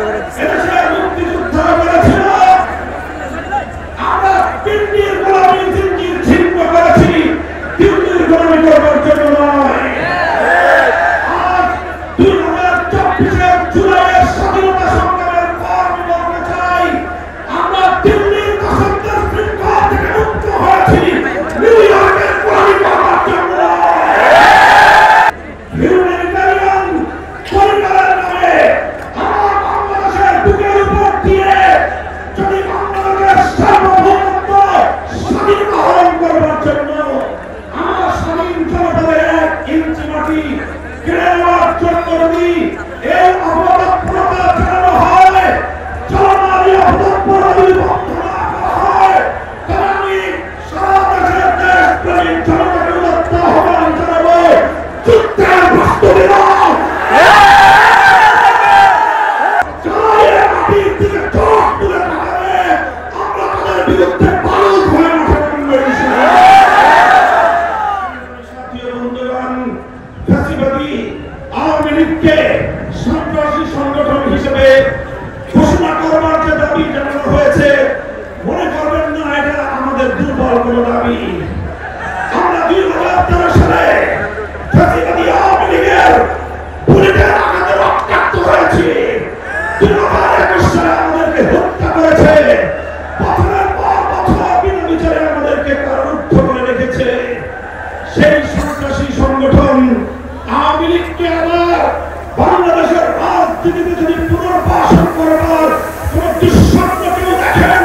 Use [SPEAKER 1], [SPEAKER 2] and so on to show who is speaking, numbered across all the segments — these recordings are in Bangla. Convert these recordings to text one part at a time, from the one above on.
[SPEAKER 1] দিচ্ছে মুক্তিযোদ্ধারা বলেছিল আমরা দিল্লির গোলামি জিঞ্জির ছিন্ন করেছি, দিল্লির গোলামি করবার জন্য নয়। আজ 2024 জুলাইয়ের স্বাধীনতা সংগ্রামের পর আমি বলতে চাই, আমরা দিল্লির দাসত্বের শৃঙ্খল থেকে মুক্ত হয়েছি, নিউ ইয়র্কের গোলামি করবার জন্য হিউম্যানিটেরিয়ান পরিবারের নামে আমার বাংলাদেশের বুকের উপর দিয়ে যদি বাংলাদেশের সার্বভৌমত্ব স্বাধীনতা হরণ করবার জন্য আমার স্বাধীন জনপদের 1 ইঞ্চি মাটি কেড়ে নেওয়ার জন্য যদি এই অপতৎপরতা চালানো হয়, জননারী অপতৎপরতা যদি বন্ধ না করা হয়, তাহলে আমি সারা দেশের দেশপ্রেমিক জনতাকে উদাত্ত আহ্বান জানাবো, যুদ্ধের প্রস্তুতি নাও। যারা এই মাটির দিকে চোখ তুলে তাকাবে, আমরা তাদের বিরুদ্ধে বারুদ হয়ে মাঠে নামবো ইনশাআল্লাহ। সাথী ও বন্ধুগণ, ফ্যাসিবাদী আওয়ামী লীগকে সন্ত্রাসী সংগঠন হিসেবে ঘোষণা করবার যে দাবি জানানো হয়েছে, মনে করবেন না এটা আমাদের দুর্বল কোনো দাবি। আমরা 2013 সালে ফ্যাসিবাদী আওয়ামী লীগের বুলেটের আঘাতে রক্তাক্ত হয়েছি। 2021 সালে আমাদেরকে হত্যা করেছে, বছরের পর বছর বিনা বিচারে আমাদেরকে কারারুদ্ধ করে রেখেছে। সেই সন্ত্রাসী সংগঠন আওয়ামী লীগকে আবার বাংলাদেশের রাজনীতিতে যদি পুনর্বাসন করবার কোন দুঃস্বপ্ন কেউ দেখেন,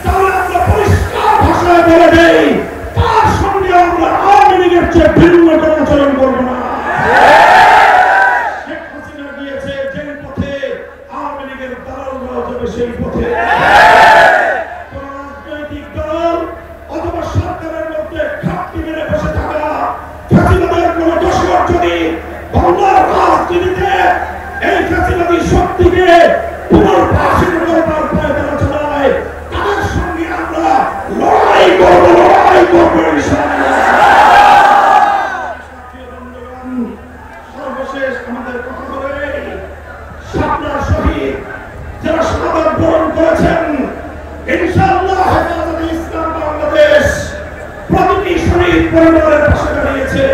[SPEAKER 1] তাহলে আমরা পরিষ্কার ভাষায় বলে দেই, তার সঙ্গে আমরা আওয়ামী লীগের চেয়ে ভিন্ন কোনো আচরণ করবো না। শেখ হাসিনা গিয়েছে যেই পথে, আওয়ামী লীগের দালালরাও যাবে সেই পথে। কোন রাজনৈতিক দল অথবা সরকারের মধ্যে ঘাটতি মেরে বসে থাকা ফ্যাসিবাদের কোন দোষর যদি বাংলার রাজনীতিতে এই ফ্যাসিবাদী শক্তিকে পুনর্বাসন করবার প্রয়ত্ন চালায়, তাদের সঙ্গে আমরা লড়াই করবো ইনশাআল্লাহ। সাথী ও বন্ধুগণ, সর্বশেষ আমাদের কথা হলো এই, শাপলার শহীদ যারা শাহাদাত বরণ করেছেন, ইনশাআল্লাহ হেফাজতে ইসলাম বাংলাদেশ প্রতিটি শহীদ পরিবারের পাশে দাঁড়িয়েছে।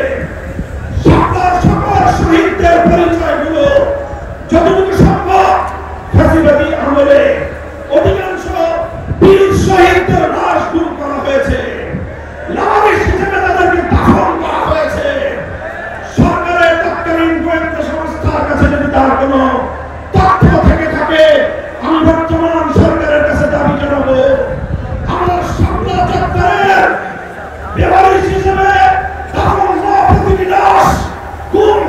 [SPEAKER 1] শাপলার সকল শহীদদের পরিচয়গুলো যতটুকু সম্ভব ফ্যাসিবাদী আমলে অধিকাংশ বীর শহীদদের লাশ গুম করা হয়েছে, লাশ হিসেবে তাদেরকে দাফন করা হয়েছে। সরকারের তৎকালীন গোয়েন্দা সংস্থার কাছে যদি তার কোনো তথ্য থেকে থাকে, আমি বর্তমান সরকারের কাছে দাবি জানাবো, আমরা শাপলা চত্বরের বেওয়ারিশ হিসেবে দাফন হওয়া প্রতিটি লাশ গুম